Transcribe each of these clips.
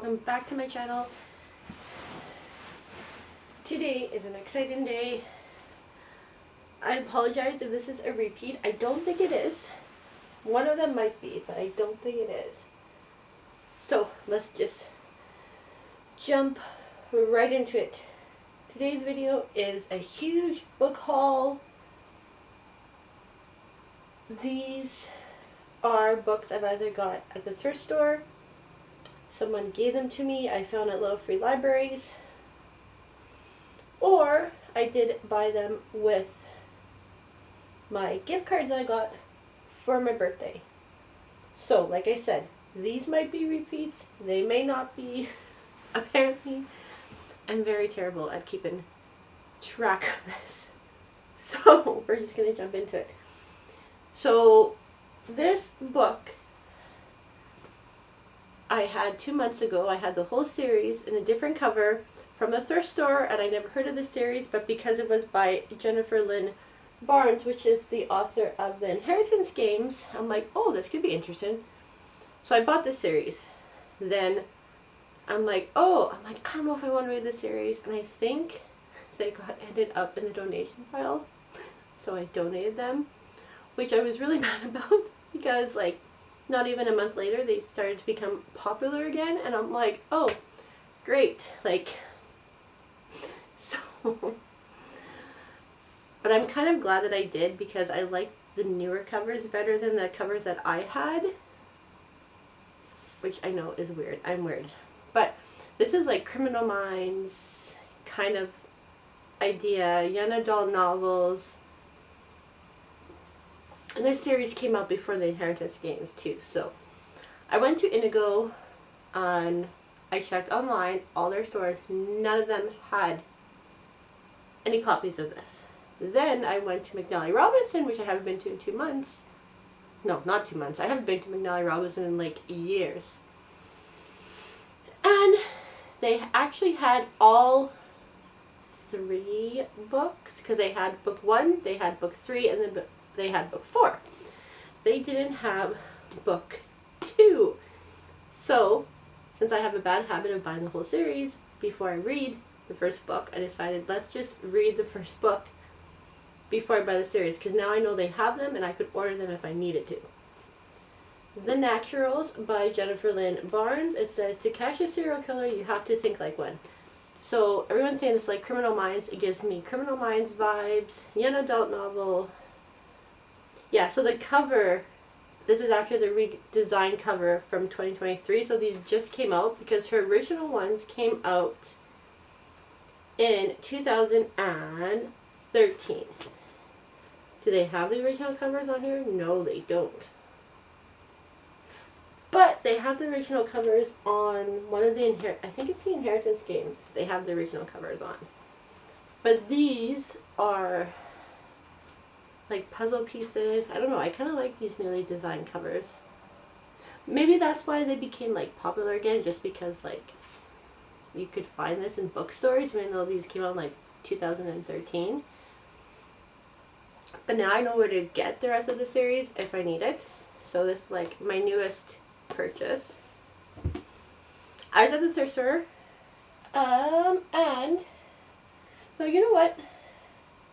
welcome back to my channel. Today is an exciting day. I apologize if this is a repeat. I don't think it is. One of them might be, but I don't think it is. So let's just jump right into it. Today's video is a huge book haul. These are books I've either got at the thrift store, someone gave them to me, I found at little free libraries, or I did buy them with my gift cards I got for my birthday. So, like I said, these might be repeats, they may not be. Apparently, I'm very terrible at keeping track of this. So, we're just going to jump into it. So, this book I had 2 months ago. I had the whole series in a different cover from a thrift store, and I never heard of the series, but because it was by Jennifer Lynn Barnes, which is the author of the Inheritance Games, I'm like, oh, this could be interesting. So I bought the series. Then I'm like, I don't know if I want to read the series, and I think they ended up in the donation pile, so I donated them, which I was really mad about because, like, not even a month later they started to become popular again, and I'm like, oh, great, like, so, but I'm kind of glad that I did because I like the newer covers better than the covers that I had, which I know is weird. I'm weird. But this is like Criminal Minds kind of idea, young adult novels. And this series came out before the Inheritance Games too. So I went to Indigo and I checked online, all their stores, none of them had any copies of this. Then I went to McNally Robinson, which I haven't been to in 2 months. No, not 2 months. I haven't been to McNally Robinson in like years. And they actually had all 3 books, because they had book 1, they had book 3, and then they had book 4. They didn't have book 2. So, since I have a bad habit of buying the whole series before I read the first book, I decided let's just read the first book before I buy the series, because now I know they have them and I could order them if I needed to. The Naturals by Jennifer Lynn Barnes. It says, to catch a serial killer, you have to think like one. So everyone's saying this like Criminal Minds. It gives me Criminal Minds vibes, young adult novel. Yeah, so the cover, this is actually the redesigned cover from 2023. So these just came out because her original ones came out in 2013. Do they have the original covers on here? No, they don't. But they have the original covers on one of the I think it's the Inheritance Games. They have the original covers on. But these are like puzzle pieces. I don't know. I kind of like these newly designed covers. Maybe that's why they became like popular again, just because like you could find this in bookstores, even though these came out in like 2013. But now I know where to get the rest of the series if I need it. So this is like my newest purchase. I was at the thrift store, and no, you know what?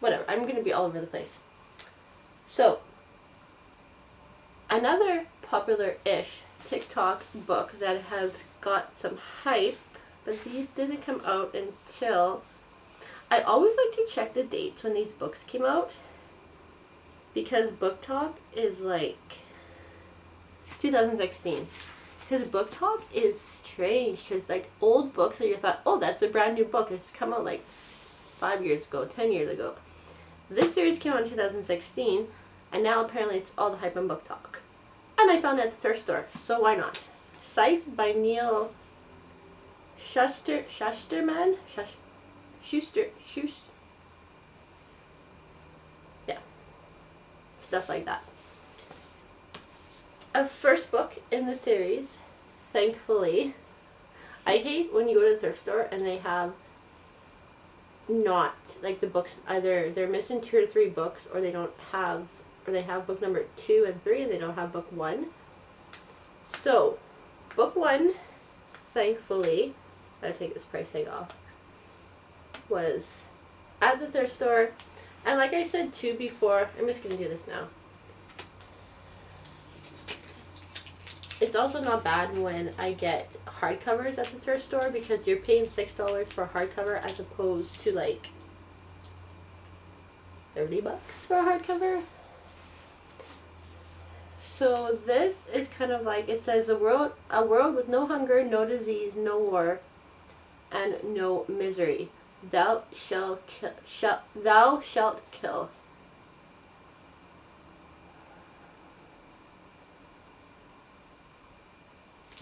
Whatever. I'm gonna be all over the place. So another popular-ish TikTok book that has got some hype, but these didn't come out until. I always like to check the dates when these books came out, because Booktok is like 2016. Because Booktok is strange, because like old books that you thought, oh, that's a brand new book, it's come out like 5 years ago, 10 years ago. This series came out in 2016, and now apparently it's all the hype on Booktok. And I found it at the thrift store, so why not? Scythe by Neil Shusterman? Schuster. Yeah. Stuff like that. A first book in the series, thankfully. I hate when you go to the thrift store and they have not, like, the books, either they're missing 2 or 3 books, or they don't have, or they have book number 2 and 3 and they don't have book 1. So, book 1 thankfully, I'll take this price tag off, was at the thrift store. And like I said too before, I'm just going to do this now. It's also not bad when I get hardcovers at the thrift store because you're paying $6 for a hardcover as opposed to like $30 for a hardcover. So this is kind of like, it says a world with no hunger, no disease, no war, and no misery. Thou shalt kill.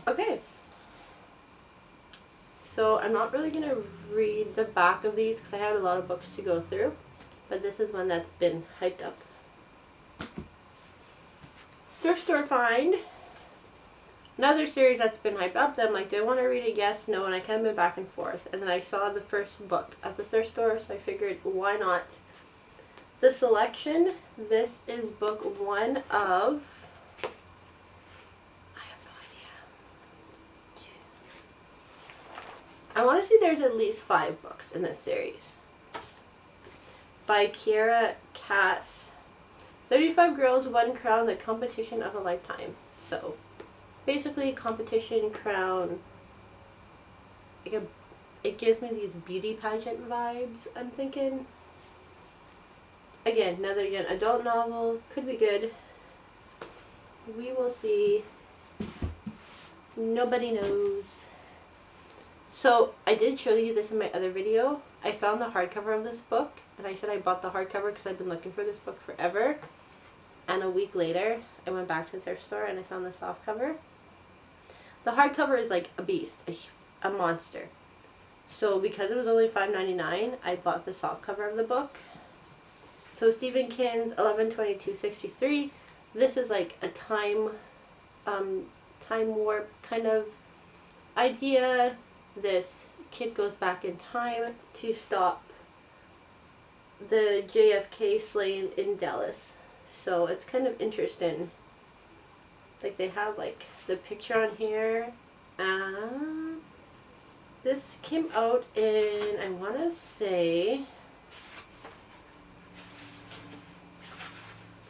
Okay. So I'm not really going to read the back of these because I had a lot of books to go through. But this is one that's been hyped up. Thrift store find. Another series that's been hyped up. Then I'm like, do I want to read it? Yes, no. And I kind of been back and forth. And then I saw the first book at the thrift store. So I figured, why not? The selection. This is book 1 of... I want to say there's at least 5 books in this series. By Kiera Cass. 35 Girls, 1 Crown, the competition of a lifetime. So, basically, competition, crown. It gives me these beauty pageant vibes, I'm thinking. Again, another adult novel. Could be good. We will see. Nobody knows. So, I did show you this in my other video. I found the hardcover of this book, and I said I bought the hardcover because I've been looking for this book forever. And a week later, I went back to the thrift store and I found the softcover. The hardcover is like a beast, a monster. So, because it was only $5.99, I bought the softcover of the book. So, Stephen King's 11/22/63. This is like a time warp kind of idea. This kid goes back in time to stop the JFK slaying in Dallas. So it's kind of interesting. Like they have like the picture on here. This came out in, I want to say,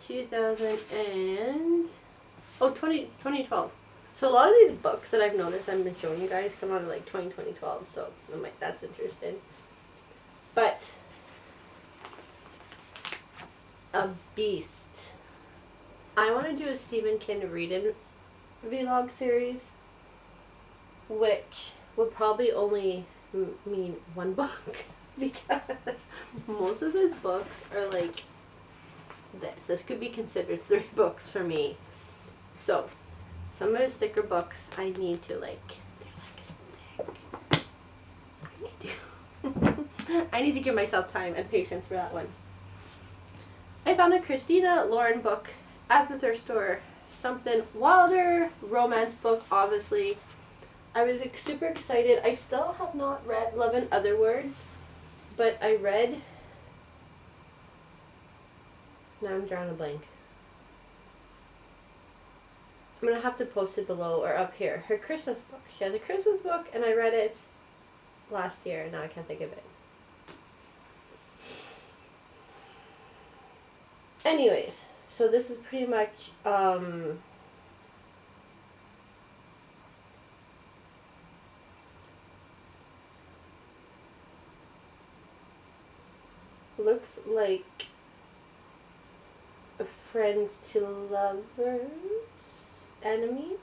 2012. So a lot of these books that I've noticed I've been showing you guys come out of like 2012, so I'm like, that's interesting. But a beast. I want to do a Stephen King read-in vlog series, which would probably only mean 1 book because most of his books are like this. This could be considered 3 books for me. So some of his thicker books I need to like, I need to give myself time and patience for that one. I found a Christina Lauren book at the thrift store. Something wilder, romance book, obviously. I was super excited. I still have not read Love in Other Words, but I read, now I'm drawing a blank. I'm going to have to post it below or up here. Her Christmas book. She has a Christmas book and I read it last year and now I can't think of it. Anyways, so this is pretty much looks like friends to lovers, enemies.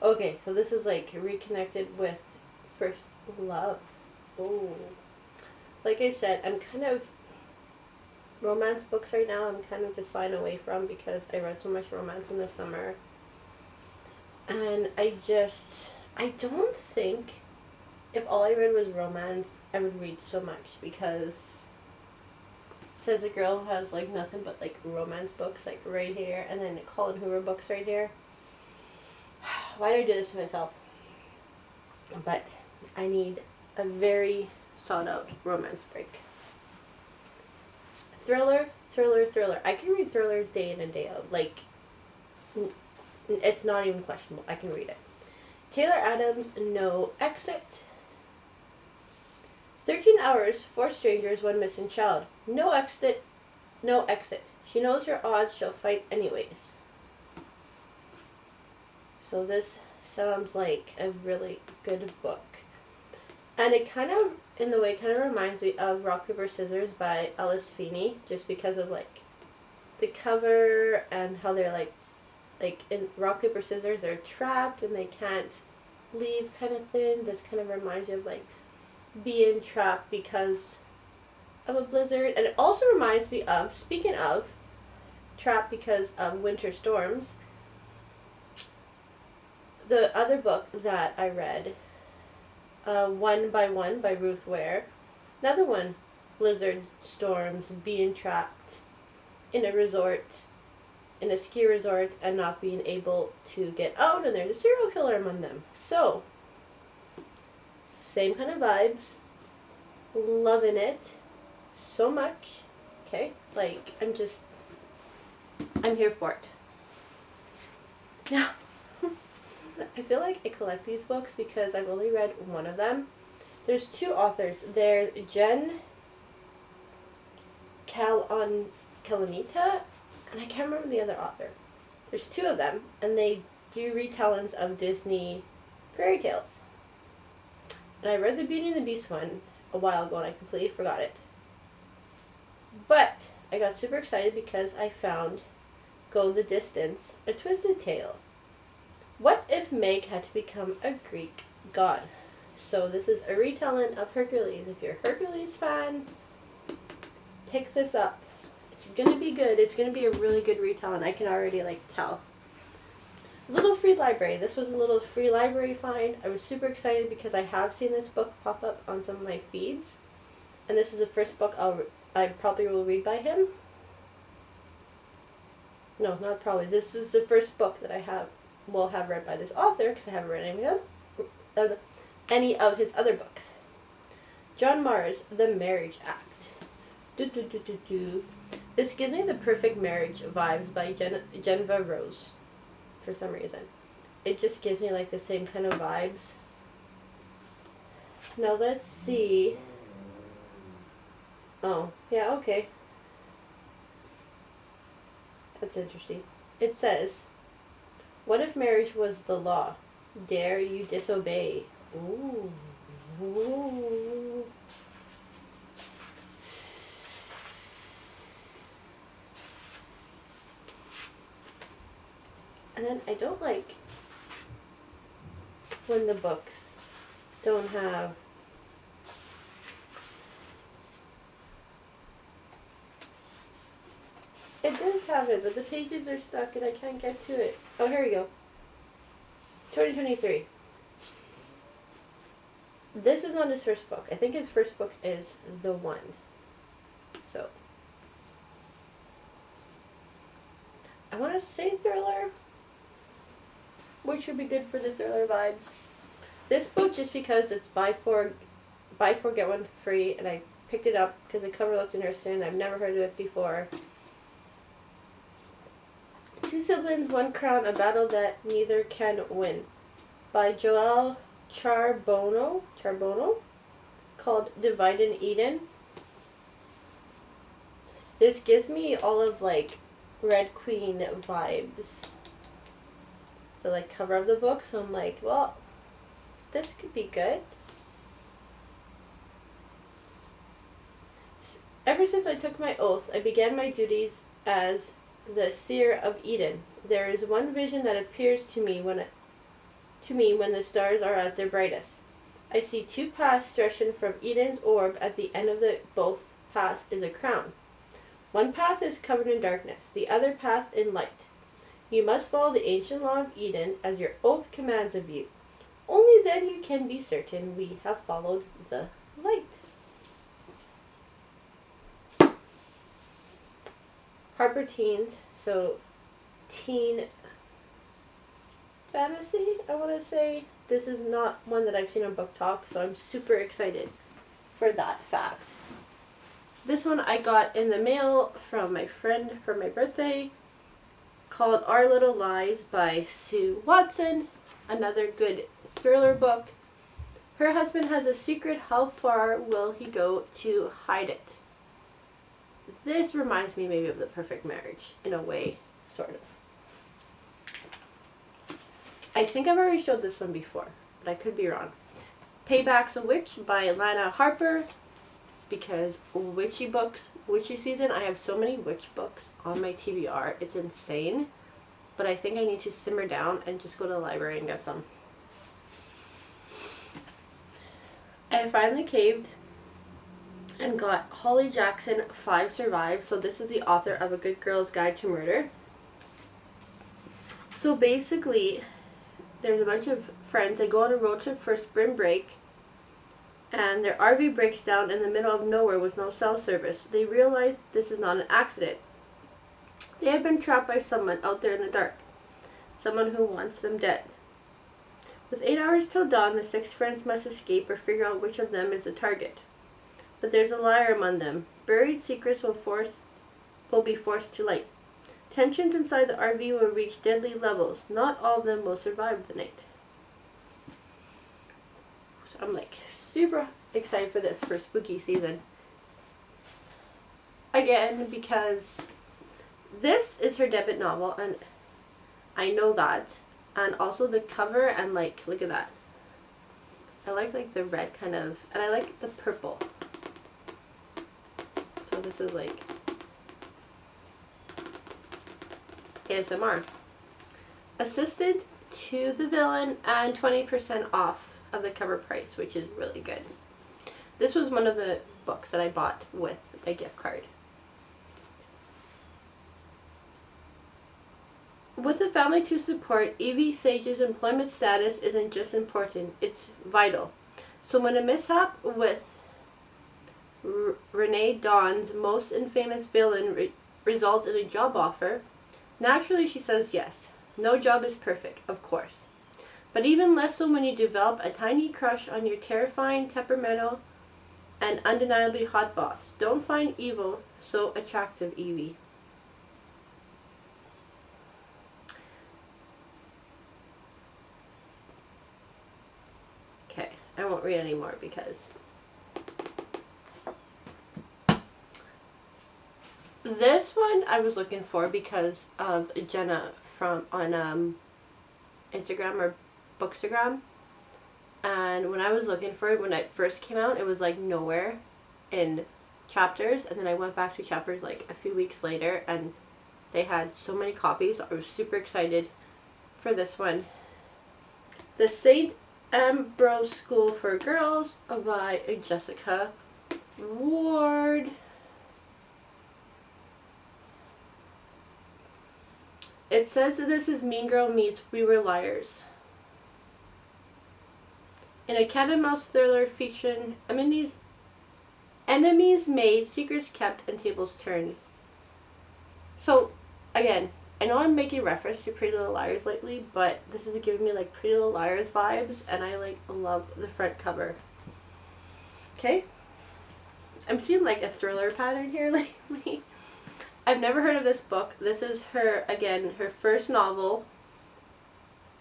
Okay, so this is like reconnected with first love. Oh, like I said, I'm kind of romance books right now. I'm kind of just shying away from because I read so much romance in the summer, and I don't think if all I read was romance, I would read so much because it says a girl who has like nothing but like romance books like right here, and then Colin Hoover books right here. Why do I do this to myself? But I need a very sought out romance break. Thriller, thriller, thriller. I can read thrillers day in and day out. Like, it's not even questionable. I can read it. Taylor Adams, No Exit. 13 hours, 4 strangers, 1 missing child. No exit, no exit. She knows her odds, she'll fight anyways. So this sounds like a really good book. And it kind of, in the way, kind of reminds me of Rock, Paper, Scissors by Alice Feeney, just because of, like, the cover and how they're, like in Rock, Paper, Scissors, they're trapped and they can't leave kind of thing. This kind of reminds you of, like, being trapped because of a blizzard. And it also reminds me of, speaking of trapped because of winter storms, the other book that I read, One by One by Ruth Ware. Another one, blizzard storms, being trapped in a resort, in a ski resort, and not being able to get out, and there's a serial killer among them. So, same kind of vibes. Loving it so much. Okay? Like, I'm here for it. Now, I feel like I collect these books because I've only read one of them. There's 2 authors. There's Jen Kalanita, and I can't remember the other author. There's 2 of them, and they do retellings of Disney fairy tales. And I read the Beauty and the Beast one a while ago, and I completely forgot it. But I got super excited because I found Go the Distance, A Twisted Tale. What if Meg had to become a Greek god? So this is a retelling of Hercules. If you're a Hercules fan, pick this up. It's gonna be good. It's gonna be a really good retelling. I can already, like, tell. Little free library. This was a little free library find. I was super excited because I have seen this book pop up on some of my feeds, and this is the first book I probably will read by him. No, not probably. This is the first book that I will have read by this author, because I haven't read any of his other books. John Marrs, The Marriage Act. This gives me the perfect marriage vibes by Geneva Rose. For some reason, it just gives me, like, the same kind of vibes. Now let's see. Oh, yeah, okay. That's interesting. It says, what if marriage was the law? Dare you disobey? Ooh. Ooh. And then I don't like when the books don't have it does have it, but the pages are stuck and I can't get to it. Oh, here we go. 2023. This is not his first book. I think his first book is The One. So I want to say thriller, which would be good for the thriller vibes. This book, just because it's buy four get one free, and I picked it up because the cover looked interesting. I've never heard of it before. 2 Siblings, 1 Crown, A Battle That Neither Can Win, by Joelle Charbonneau, called Divided Eden. This gives me all of, like, Red Queen vibes. The, like, cover of the book, so I'm like, well, this could be good. Ever since I took my oath, I began my duties as the seer of Eden. There is one vision that appears to me when the stars are at their brightest. I see 2 paths stretching from Eden's orb. At the end of both paths is a crown. One path is covered in darkness, the other path in light. You must follow the ancient law of Eden as your oath commands of you. Only then you can be certain we have followed the light. Harper Teens, so teen fantasy, I want to say. This is not one that I've seen on Booktok, so I'm super excited for that fact. This one I got in the mail from my friend for my birthday, called Our Little Lies by Sue Watson. Another good thriller book. Her husband has a secret. How far will he go to hide it? This reminds me maybe of The Perfect Marriage, in a way, sort of. I think I've already showed this one before, but I could be wrong. Payback's a Witch by Lana Harper, because witchy books, witchy season, I have so many witch books on my TBR, it's insane, but I think I need to simmer down and just go to the library and get some. I finally caved and got Holly Jackson, 5 Survive. So this is the author of A Good Girl's Guide to Murder. So basically, there's a bunch of friends. They go on a road trip for spring break, and their RV breaks down in the middle of nowhere with no cell service. They realize this is not an accident. They have been trapped by someone out there in the dark. Someone who wants them dead. With 8 hours till dawn, the 6 friends must escape or figure out which of them is the target. But there's a liar among them. Buried secrets will be forced to light. Tensions inside the RV will reach deadly levels. Not all of them will survive the night. So I'm like super excited for this for spooky season. Again, because this is her debut novel, and I know that. And also the cover, and like, look at that. I like the red kind of, and I like the purple. So this is like ASMR. Assisted to the villain and 20% off of the cover price, which is really good. This was one of the books that I bought with my gift card. With a family to support, Evie Sage's employment status isn't just important, it's vital. So when a mishap with readathon's most infamous villain results in a job offer, naturally she says yes. No job is perfect, of course. But even less so when you develop a tiny crush on your terrifying, temperamental, and undeniably hot boss. Don't find evil so attractive, Evie. Okay, I won't read anymore because this one I was looking for because of Jenna from on Instagram or Bookstagram, and when I was looking for it when it first came out, it was like nowhere in chapters, and then I went back to chapters like a few weeks later and they had so many copies. I was super excited for this one. The St. Ambrose School for Girls by Jessica Ward. It says that this is Mean Girl meets We Were Liars. In a cat and mouse thriller fiction, enemies made, secrets kept, and tables turned. So, again, I know I'm making reference to Pretty Little Liars lately, but this is giving me like Pretty Little Liars vibes, and I like love the front cover. Okay? I'm seeing like a thriller pattern here lately. I've never heard of this book. This is her, again, her first novel.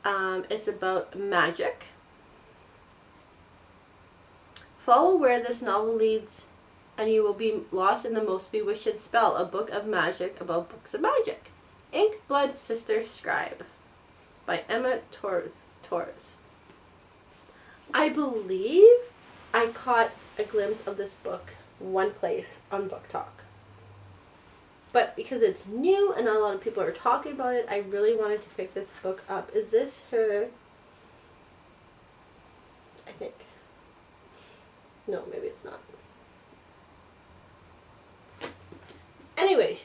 It's about magic. Follow where this novel leads and you will be lost in the most bewitched spell, a book of magic about books of magic. Ink, Blood, Sister, Scribe by Emma Torres. I believe I caught a glimpse of this book one place on Booktok. But because it's new and not a lot of people are talking about it, I really wanted to pick this book up. Is this her? I think. No, maybe it's not. Anyways,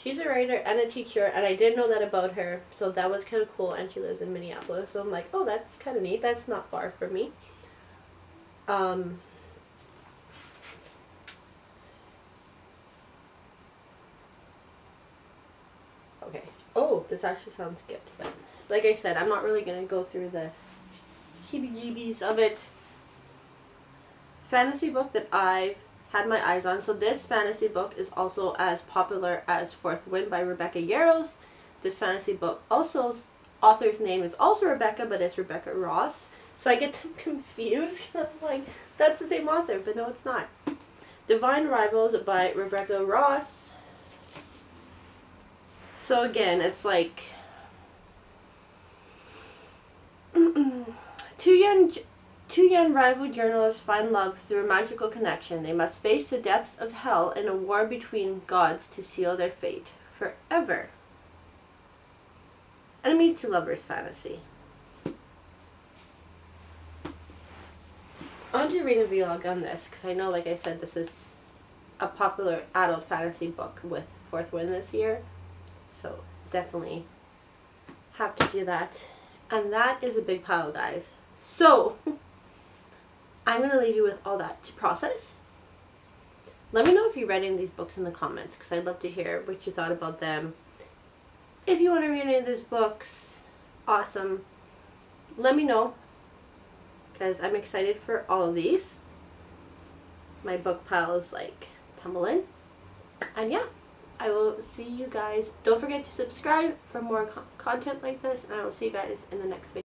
she's a writer and a teacher, and I didn't know that about her, so that was kind of cool, and she lives in Minneapolis, so I'm like, oh, that's kind of neat. That's not far from me. Okay. Oh, this actually sounds good, but like I said, I'm not really going to go through the heebie-jeebies of it. fantasy book that I've had my eyes on. So this fantasy book is also as popular as Fourth Wind by Rebecca Yarros. This fantasy book also, author's name is also Rebecca, but it's Rebecca Ross. So I get them confused. I'm like, that's the same author, but no, it's not. Divine Rivals by Rebecca Ross. So again, it's like two young rival journalists find love through a magical connection. They must face the depths of hell in a war between gods to seal their fate forever. Enemies to lovers fantasy. I want to read a vlog on this because I know, like I said, this is a popular adult fantasy book with Fourth Wind this year. So definitely have to do that. And that is a big pile, guys. So I'm going to leave you with all that to process. Let me know if you read any of these books in the comments because I'd love to hear what you thought about them. If you want to read any of these books, awesome. Let me know because I'm excited for all of these. My book pile is like tumbling. And yeah, I will see you guys. Don't forget to subscribe for more content like this, and I will see you guys in the next video.